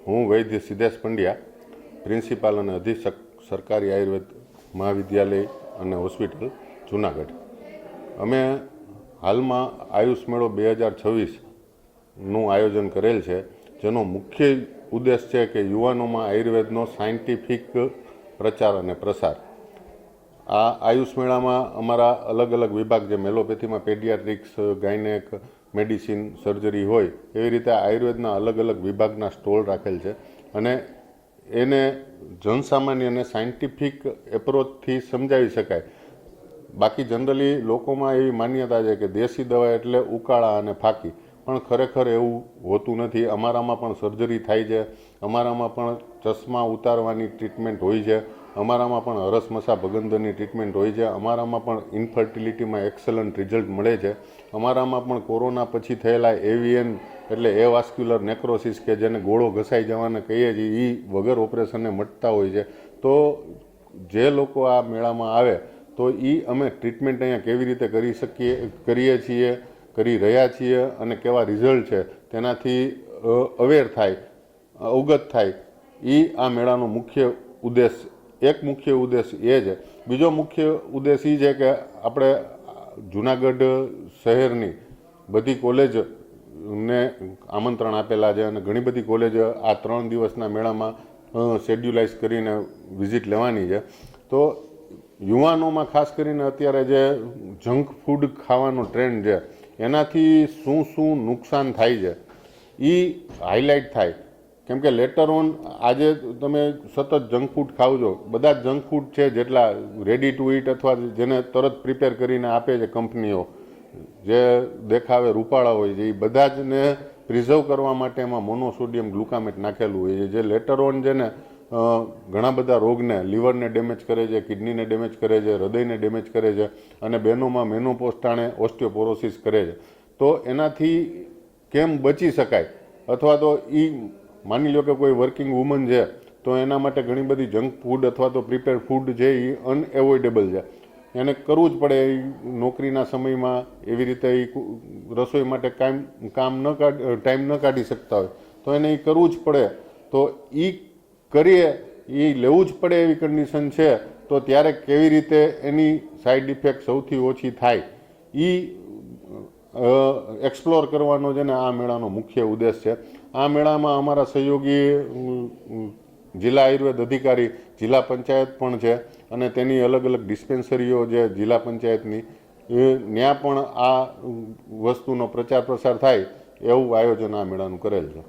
હું વૈદ્ય સિદ્ધેશ પંડ્યા, પ્રિન્સિપાલ અને અધિક્ષક સરકારી આયુર્વેદ મહાવિદ્યાલય અને હોસ્પિટલ જુનાગઢ. અમે હાલમાં આયુષ મેળો 2026નું આયોજન કરેલ છે, જેનો મુખ્ય ઉદ્દેશ છે કે યુવાનોમાં આયુર્વેદનો સાયન્ટિફિક પ્રચાર અને પ્રસાર. આ આયુષ મેળામાં અમારા અલગ અલગ વિભાગ, જે મેલોપેથીમાં પેડિયાટ્રિક્સ, ગાયનેક, મેડિસિન, સર્જરી હોય, એવી રીતે આયુર્વેદના અલગ અલગ વિભાગના સ્ટોલ રાખેલ છે અને એને જનસામાન્યને સાયન્ટિફિક એપ્રોચથી સમજાવી શકાય. બાકી જનરલી લોકોમાં એવી માન્યતા છે કે દેશી દવા એટલે ઉકાળા અને ફાકી, પણ ખરેખર એવું હોતું નથી. અમારામાં પણ સર્જરી થાય છે, અમારામાં પણ ચશ્મા ઉતારવાની ટ્રીટમેન્ટ હોય છે, અમારામાં પણ હરસમસા ભગંદરની ટ્રીટમેન્ટ હોય છે, અમારામાં પણ ઇન્ફર્ટિલિટીમાં એક્સલન્ટ રિઝલ્ટ મળે છે, અમારામાં પણ કોરોના પછી થયેલા એવિયન એટલે એવાસ્ક્યુલર નેક્રોસિસ કે જેને ગોળો ઘસાઈ જવાને કહીએ છીએ, એ વગર ઓપરેશનને મટતા હોય છે. તો જે લોકો આ મેળામાં આવે તો એ અમે ટ્રીટમેન્ટ અહીંયા કેવી રીતે કરીએ છીએ, કરી રહ્યા છીએ અને કેવા રિઝલ્ટ છે તેનાથી અવેર થાય, અવગત થાય. એ આ મેળાનો મુખ્ય ઉદ્દેશ, એક મુખ્ય ઉદ્દેશ એ છે. બીજો મુખ્ય ઉદ્દેશ એ છે કે આપણે જુનાગઢ શહેરની બધી કોલેજને આમંત્રણ આપેલા છે અને ઘણી બધી કોલેજ આ 3 દિવસના મેળામાં શેડ્યુલાઇઝ કરીને વિઝિટ લેવાની છે. તો યુવાનોમાં ખાસ કરીને અત્યારે જે જંક ફૂડ ખાવાનો ટ્રેન્ડ છે, એનાથી શું શું નુકસાન થાય છે એ હાઇલાઇટ થાય. કેમ કે લેટર ઓન આજે તમે સતત જંક ફૂડ ખાવ છો, બધા જ જંક ફૂડ છે જેટલા રેડી ટુ ઇટ અથવા જેને તરત પ્રિપેર કરીને આપે છે કંપનીઓ, જે દેખાવે રૂપાળા હોય છે, એ બધા જને પ્રિઝર્વ કરવા માટે એમાં મોનોસોડિયમ ગ્લુકામેટ નાખેલું હોય છે, જે લેટર ઓન છે ને ઘણા બધા રોગને, લીવરને ડેમેજ કરે છે, કિડનીને ડેમેજ કરે છે, હૃદયને ડેમેજ કરે છે અને બહેનોમાં મેનોપોઝ ટાણે ઓસ્ટિયોપોરોસિસ કરે છે. તો એનાથી કેમ બચી શકાય, અથવા તો એ માની લો કે કોઈ વર્કિંગ વુમન છે તો એના માટે ઘણી બધી જંક ફૂડ અથવા તો પ્રિપેર ફૂડ છે એ અનએવોઇડેબલ છે, એને કરવું જ પડે. એ નોકરીના સમયમાં એવી રીતે એ રસોઈ માટે ટાઈમ ન કાઢી શકતા હોય તો એને એ કરવું જ પડે. તો એ કરીએ, એ લેવું જ પડે એવી કન્ડિશન છે, તો ત્યારે કેવી રીતે એની સાઈડ ઇફેક્ટ સૌથી ઓછી થાય એ એક્સપ્લોર કરવાનો છે ને આ મેળાનો મુખ્ય ઉદ્દેશ છે. આ મેળામાં અમારા સહયોગી જિલ્લા આયુર્વેદ અધિકારી, જિલ્લા પંચાયત પણ છે અને તેની અલગ અલગ ડિસ્પેન્સરીઓ જે જિલ્લા પંચાયતની, ત્યાં પણ આ વસ્તુનો પ્રચાર પ્રસાર થાય એવું આયોજન આ મેળાનું કરેલ છે.